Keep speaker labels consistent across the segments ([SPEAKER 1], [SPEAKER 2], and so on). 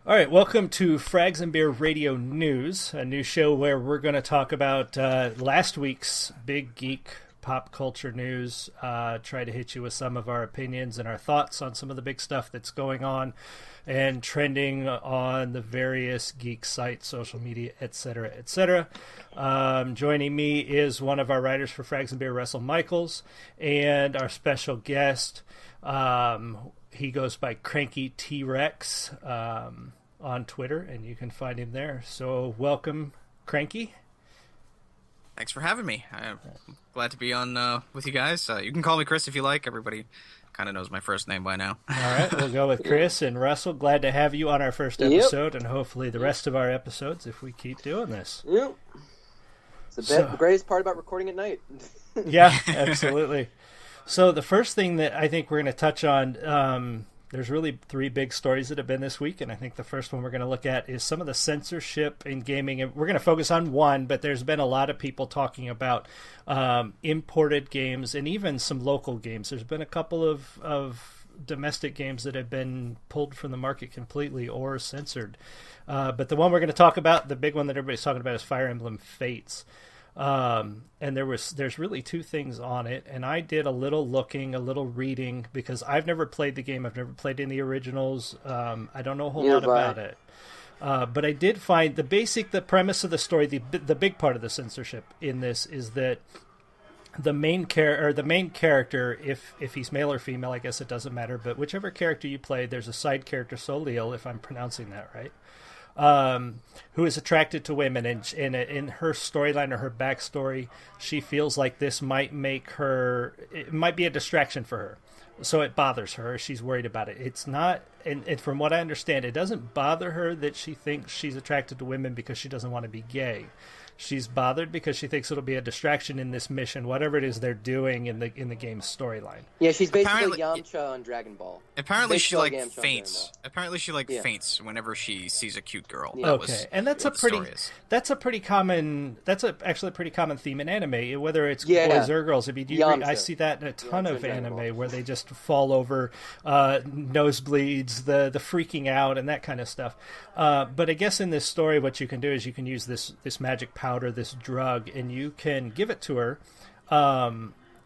[SPEAKER 1] All right, welcome to Frags and Beer Radio News, a new show where we're going to talk about last week's big geek pop culture news, try to hit you with some of our opinions and our thoughts on some of the big stuff that's going on and trending on the various geek sites, social media, etc., etc. Joining me is one of our writers for Frags and Beer, Russell Michaels, and our special guest. He goes by Cranky T-Rex on Twitter, and you can find him there. So welcome, Cranky.
[SPEAKER 2] Thanks for having me. I'm glad to be on with you guys. You can call me Chris if you like. Everybody kind of knows my first name by now.
[SPEAKER 1] All right, we'll go with Chris and Russell. Glad to have you on our first episode, and hopefully the rest of our episodes if we keep doing this.
[SPEAKER 3] Yep. It's the greatest part about recording at night.
[SPEAKER 1] Yeah, absolutely. So the first thing that I think we're going to touch on, there's really three big stories that have been this week, and I think the first one we're going to look at is some of the censorship in gaming. And we're going to focus on one, but there's been a lot of people talking about imported games and even some local games. There's been a couple of domestic games that have been pulled from the market completely or censored. But the one we're going to talk about, the big one that everybody's talking about, is Fire Emblem Fates. And there's really two things on it, and I did a little looking, a little reading, because I've never played the game. I've never played any originals. I don't know a whole lot about it. But I did find the premise of the story, the big part of the censorship in this is that the main character, if he's male or female, I guess it doesn't matter, but whichever character you play, there's a side character, Soliel, if I'm pronouncing that right, who is attracted to women, and in her storyline or her backstory, she feels like this might it might be a distraction for her. So it bothers her. She's worried about it. It's not, and from what I understand, it doesn't bother her that she thinks she's attracted to women because she doesn't want to be gay. She's bothered because she thinks it'll be a distraction in this mission, whatever it is they're doing in the game's storyline.
[SPEAKER 3] Yeah, she's basically Yamcha on Dragon Ball.
[SPEAKER 2] Apparently, she faints. Apparently, she faints whenever she sees a cute girl.
[SPEAKER 1] Yeah. Okay, and that's actually a pretty common theme in anime, whether it's boys or girls. I mean, I see that in a ton of anime where they just fall over, nosebleeds, the freaking out, and that kind of stuff. But I guess in this story, what you can do is you can use this magic powder, this drug, and you can give it to her,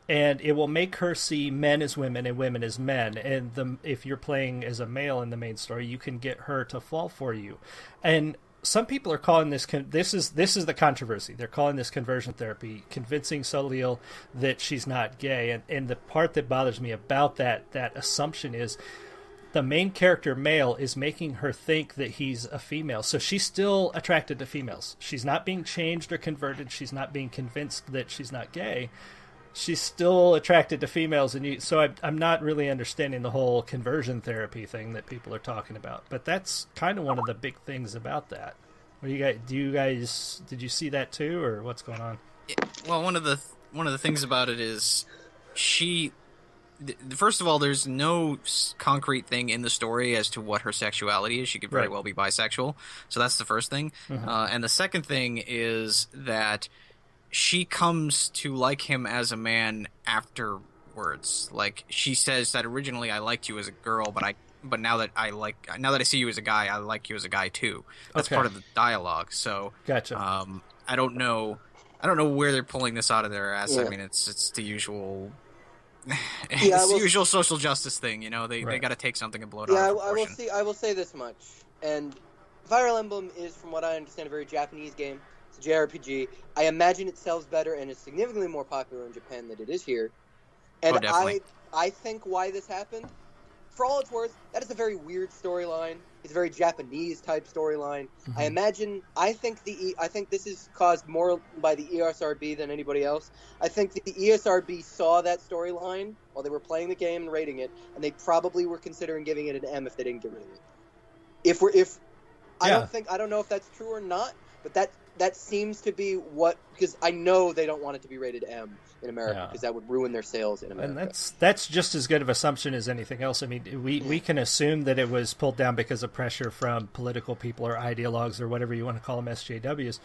[SPEAKER 1] and it will make her see men as women and women as men. And if you're playing as a male in the main story, you can get her to fall for you. And some people are calling this is the controversy. They're calling this conversion therapy, convincing Soliel that she's not gay. And the part that bothers me about that assumption is the main character, male, is making her think that he's a female. So she's still attracted to females. She's not being changed or converted. She's not being convinced that she's not gay. She's still attracted to females. So I'm not really understanding the whole conversion therapy thing that people are talking about. But that's kind of one of the big things about that. Did you see that too, or what's going on?
[SPEAKER 2] Well, one of the things about it is first of all, there's no concrete thing in the story as to what her sexuality is. She could very well be bisexual. So that's the first thing. Mm-hmm. And the second thing is that she comes to like him as a man afterwards. Like, she says that originally I liked you as a girl, but now that I see you as a guy, I like you as a guy too. That's part of the dialogue. So
[SPEAKER 1] gotcha.
[SPEAKER 2] I don't know where they're pulling this out of their ass. Yeah. I mean, it's the usual. It's the usual social justice thing, they got to take something and blow it out of proportion.
[SPEAKER 3] I will say this much, and Fire Emblem is, from what I understand, a very Japanese game. It's a JRPG. I imagine it sells better and is significantly more popular in Japan than it is here. And I think why this happened, for all it's worth, that is a very weird storyline. It's a very Japanese type storyline. Mm-hmm. I think this is caused more by the ESRB than anybody else. I think the ESRB saw that storyline while they were playing the game and rating it, and they probably were considering giving it an M if they didn't get rid of it. I don't know if that's true or not, but that seems to be what, because I know they don't want it to be rated M in America, because that would ruin their sales in America.
[SPEAKER 1] And that's just as good of assumption as anything else. I mean, we can assume that it was pulled down because of pressure from political people or ideologues or whatever you want to call them, SJWs.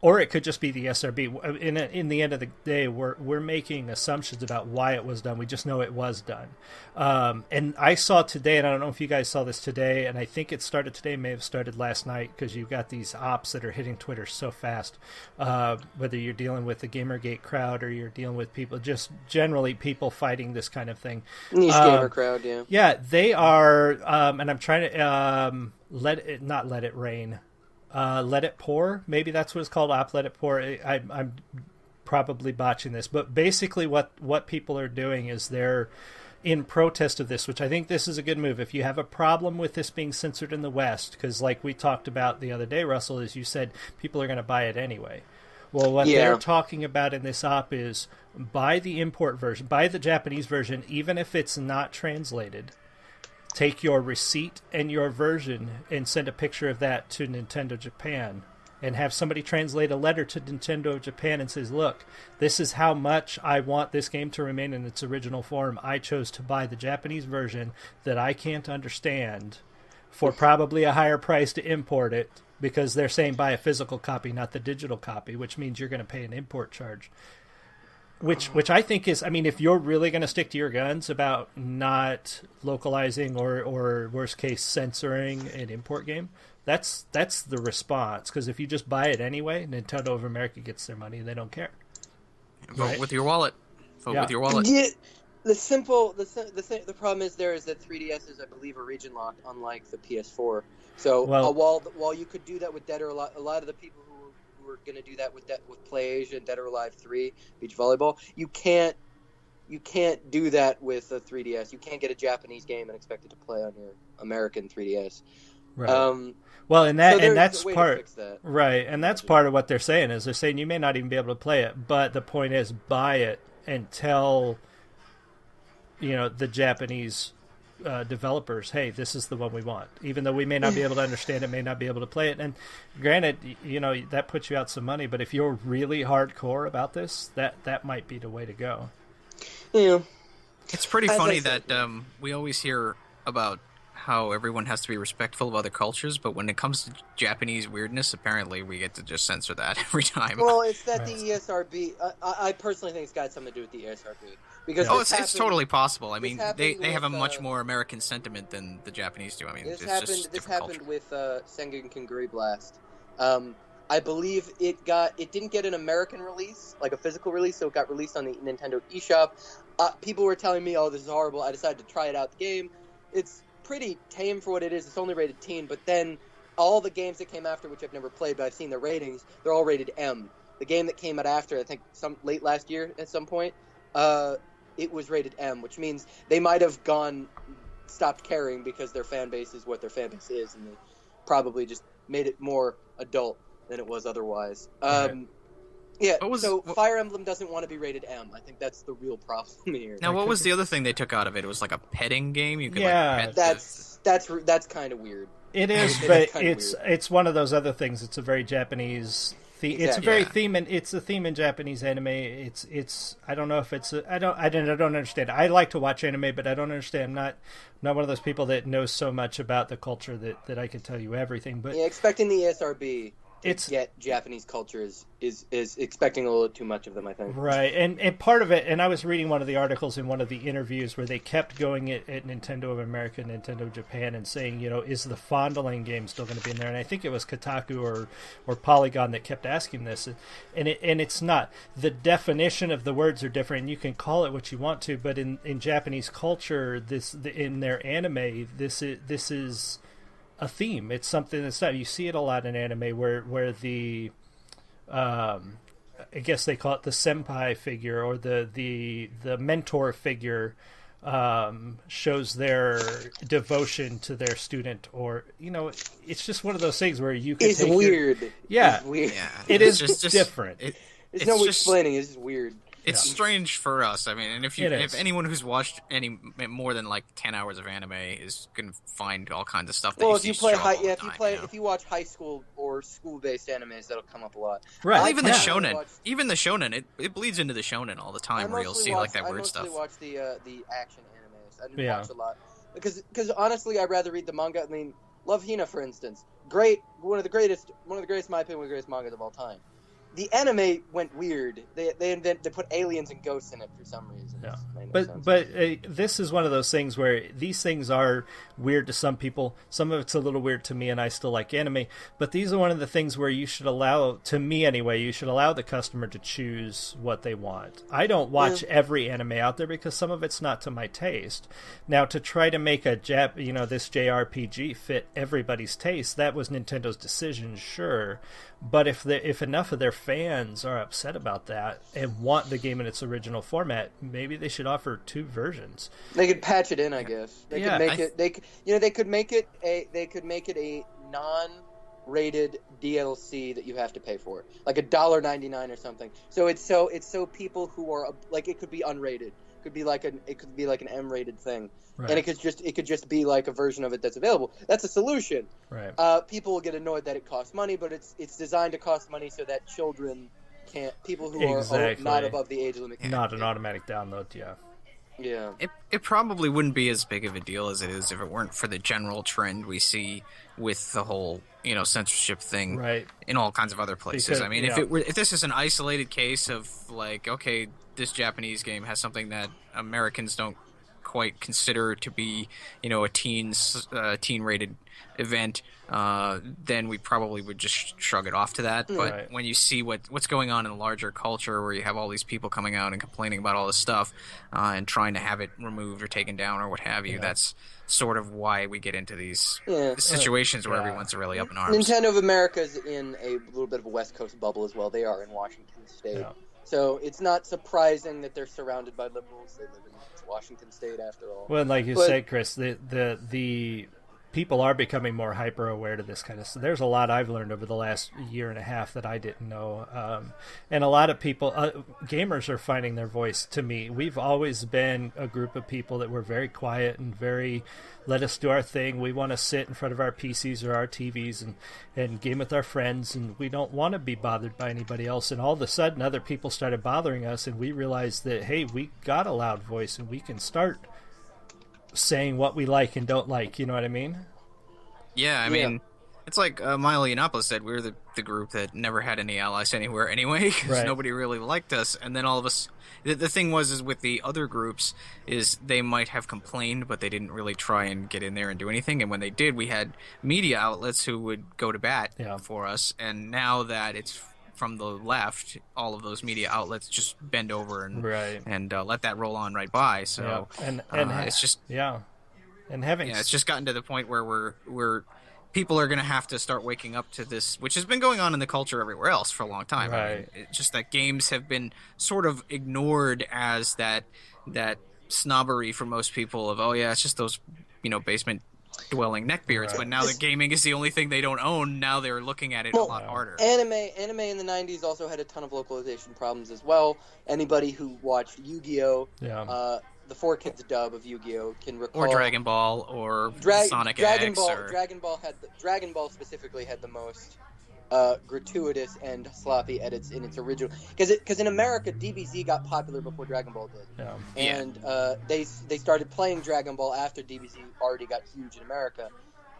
[SPEAKER 1] Or it could just be the SRB. In the end of the day, we're making assumptions about why it was done. We just know it was done. And I saw today, and I don't know if you guys saw this today, and I think it started today, may have started last night, because you've got these ops that are hitting Twitter so fast. Whether you're dealing with the Gamergate crowd or you're dealing with people, just generally people fighting this kind of thing.
[SPEAKER 3] Niche gamer crowd, yeah.
[SPEAKER 1] Yeah, they are, and I'm trying to let it rain. Let it pour. Maybe that's what it's called. Let it pour. I'm probably botching this, but basically what people are doing is they're in protest of this, which I think this is a good move. If you have a problem with this being censored in the West, because like we talked about the other day, Russell, is you said people are going to buy it anyway. Well, what they're talking about in this op is buy the import version, buy the Japanese version, even if it's not translated. Take your receipt and your version and send a picture of that to Nintendo Japan and have somebody translate a letter to Nintendo Japan and says, look, this is how much I want this game to remain in its original form. I chose to buy the Japanese version that I can't understand for probably a higher price to import it, because they're saying buy a physical copy, not the digital copy, which means you're going to pay an import charge. Which I think is, I mean, if you're really going to stick to your guns about not localizing or worst case censoring an import game, that's the response. Because if you just buy it anyway, Nintendo of America gets their money and they don't care.
[SPEAKER 2] Vote with your wallet. Vote with your wallet.
[SPEAKER 3] Yeah, the problem is that 3DS is, I believe, are region locked, unlike the PS4. So while you could do that with Dead or Alive, a lot of the people who were going to do that with PlayAsia and Dead or Alive 3 Beach Volleyball, you can't do that with a 3DS. You can't get a Japanese game and expect it to play on your American 3DS.
[SPEAKER 1] Right. Well, and that's part right, and that's part of what they're saying is they're saying you may not even be able to play it, but the point is buy it and tell the Japanese developers, hey, this is the one we want, even though we may not be able to understand it, may not be able to play it. And granted, that puts you out some money, but if you're really hardcore about this, that might be the way to go.
[SPEAKER 3] Yeah,
[SPEAKER 2] it's pretty funny that we always hear about how everyone has to be respectful of other cultures, but when it comes to Japanese weirdness, apparently we get to just censor that every time.
[SPEAKER 3] Well, it's that the ESRB. I personally think it's got something to do with the ESRB. Because
[SPEAKER 2] it's totally possible. I mean, they have a much more American sentiment than the Japanese do. I mean,
[SPEAKER 3] this
[SPEAKER 2] just
[SPEAKER 3] happened with Sengen Kanguri Blast. I believe it didn't get an American release, like a physical release, so it got released on the Nintendo eShop. People were telling me, "Oh, this is horrible." I decided to try it out. The game, it's pretty tame for what it is. It's only rated teen, but then all the games that came after, which I've never played, but I've seen the ratings, they're all rated M. The game that came out after, I think some late last year at some point, it was rated M, which means they might have stopped caring because their fan base is what their fan base is, and they probably just made it more adult than it was otherwise.
[SPEAKER 1] Right.
[SPEAKER 3] Yeah, Fire Emblem doesn't want to be rated M. I think that's the real problem here.
[SPEAKER 2] Now, what was the other thing they took out of it? It was like a petting game? You could pet
[SPEAKER 3] that's kind of weird.
[SPEAKER 1] It is, but it's one of those other things. It's a very Japanese theme. It's a very theme, and it's a theme in Japanese anime. It's I don't know if it's I don't understand. I like to watch anime, but I don't understand. I'm not one of those people that knows so much about the culture that I can tell you everything. But
[SPEAKER 3] expecting the ESRB to get Japanese culture is expecting a little too much of them, I think.
[SPEAKER 1] Right, and part of it, and I was reading one of the articles in one of the interviews where they kept going at Nintendo of America, Nintendo of Japan, and saying, is the fondling game still going to be in there? And I think it was Kotaku or Polygon that kept asking this, and it's not. The definition of the words are different, and you can call it what you want to, but in Japanese culture, in their anime, this is a theme. It's something that's not. You see it a lot in anime where the I guess they call it the senpai figure or the mentor figure shows their devotion to their student, or it's just one of those things where you can.
[SPEAKER 3] It's weird.
[SPEAKER 1] Yeah,
[SPEAKER 3] it's weird.
[SPEAKER 1] It is just different.
[SPEAKER 3] There's no explaining. It's just weird.
[SPEAKER 2] It's strange for us. I mean, and if anyone who's watched any more than like 10 hours of anime is gonna find all kinds of stuff. That
[SPEAKER 3] if you watch high school or school-based animes, that'll come up a lot.
[SPEAKER 2] Right. Well, even the shonen, it bleeds into the shonen all the time. Where you'll see like that weird stuff.
[SPEAKER 3] I mostly watch the action animes. I didn't watch a lot because honestly, I'd rather read the manga. I mean, Love Hina, for instance, one of the greatest, in my opinion, one of the greatest mangas of all time. The anime went weird. They put aliens and ghosts in it for some reason.
[SPEAKER 1] Yeah. But this is one of those things where these things are weird to some people. Some of it's a little weird to me, and I still like anime. But these are one of the things where you should allow, to me anyway, you should allow the customer to choose what they want. I don't watch every anime out there because some of it's not to my taste. Now, to try to make this JRPG fit everybody's taste, that was Nintendo's decision, sure. But if enough of their fans are upset about that and want the game in its original format, maybe they should offer 2 versions.
[SPEAKER 3] They could patch it in, I guess. They could make it a non-rated DLC that you have to pay for, like $1.99 or something. So it's so people who are like, it could be unrated. It could be like an M-rated thing. Right. And it could just be like a version of it that's available. That's a solution.
[SPEAKER 1] Right.
[SPEAKER 3] People will get annoyed that it costs money, but it's designed to cost money so that children can't. People who are not above the age limit.
[SPEAKER 1] Not an automatic download. Yeah.
[SPEAKER 3] Yeah.
[SPEAKER 2] It probably wouldn't be as big of a deal as it is if it weren't for the general trend we see with the whole censorship thing in all kinds of other places. Because, I mean, if this is an isolated case of like, okay, this Japanese game has something that Americans don't quite consider to be, a teen-rated event, then we probably would just shrug it off to that. But when you see what's going on in the larger culture, where you have all these people coming out and complaining about all this stuff, and trying to have it removed or taken down or what have you, that's sort of why we get into these situations where everyone's really up in arms.
[SPEAKER 3] Nintendo of America is in a little bit of a West Coast bubble as well. They are in Washington State. Yeah. So it's not surprising that they're surrounded by liberals. They live in Washington State, after all.
[SPEAKER 1] Well, like you said, Chris, the people are becoming more hyper aware to this kind of stuff. There's a lot I've learned over the last year and a half that I didn't know, and a lot of people, gamers, are finding their voice. To me, we've always been a group of people that were very quiet and very, let us do our thing. We want to sit in front of our PCs or our TVs and game with our friends, and we don't want to be bothered by anybody else. And all of a sudden, other people started bothering us, and we realized that, hey, we got a loud voice, and we can start saying what we like and don't like. You know what I mean?
[SPEAKER 2] Yeah, I mean, it's like Milo Yiannopoulos said, we were the group that never had any allies anywhere anyway, because nobody really liked us. And then all of us, the thing is with the other groups, is they might have complained, but they didn't really try and get in there and do anything. And when they did, we had media outlets who would go to bat for us. And now that it's from the left, all of those media outlets just bend over and let that roll on right by. So it's just
[SPEAKER 1] and having
[SPEAKER 2] it's just gotten to the point where we're people are going to have to start waking up to this, which has been going on in the culture everywhere else for a long time.
[SPEAKER 1] Right.
[SPEAKER 2] I mean, it's just that games have been sort of ignored as that snobbery for most people of, oh yeah, it's just those basement dwelling neckbeards, but now that gaming is the only thing they don't own, now they're looking at it a lot harder.
[SPEAKER 3] Anime in the 90s also had a ton of localization problems as well. Anybody who watched Yu-Gi-Oh! The 4Kids dub of Yu-Gi-Oh! Can recall,
[SPEAKER 2] or Dragon Ball, or Sonic
[SPEAKER 3] Dragon
[SPEAKER 2] X,
[SPEAKER 3] Dragon Ball specifically had the most gratuitous and sloppy edits in its original, because in America DBZ got popular before Dragon Ball did, and they started playing Dragon Ball after DBZ already got huge in America,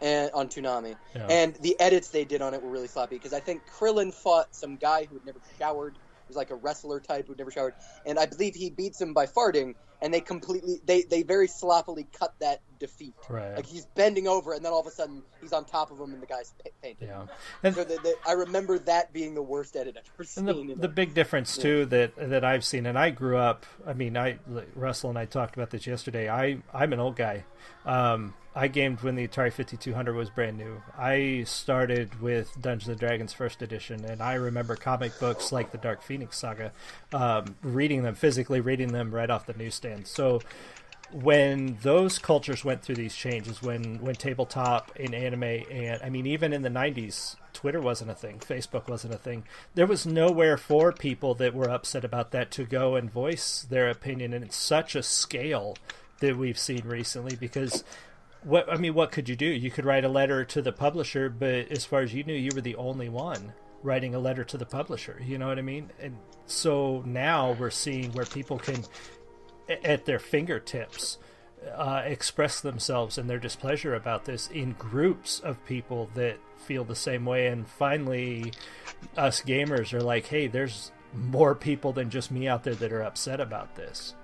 [SPEAKER 3] and on Toonami, and the edits they did on it were really sloppy, because I think Krillin fought some guy who had never showered. He was like a wrestler type who'd never showered, and I believe he beats him by farting, and they very sloppily cut that defeat.
[SPEAKER 1] Right.
[SPEAKER 3] Like he's bending over, and then all of a sudden he's on top of him, and the guy's painted.
[SPEAKER 1] Yeah.
[SPEAKER 3] And so I remember that being the worst edit I've ever seen.
[SPEAKER 1] And the big difference too that I've seen, and I grew up. I mean, Russell and I talked about this yesterday. I'm an old guy. I gamed when the Atari 5200 was brand new. I started with Dungeons & Dragons First Edition, and I remember comic books like the Dark Phoenix Saga, physically reading them right off the newsstand. So when those cultures went through these changes, when tabletop and anime, and I mean, even in the 90s, Twitter wasn't a thing, Facebook wasn't a thing. There was nowhere for people that were upset about that to go and voice their opinion, and it's such a scale that we've seen recently. Because what could you do? You could write a letter to the publisher, but as far as you knew, you were the only one writing a letter to the publisher. You know what I mean? And so now we're seeing where people can, at their fingertips, express themselves and their displeasure about this in groups of people that feel the same way. And finally, us gamers are like, hey, there's more people than just me out there that are upset about this.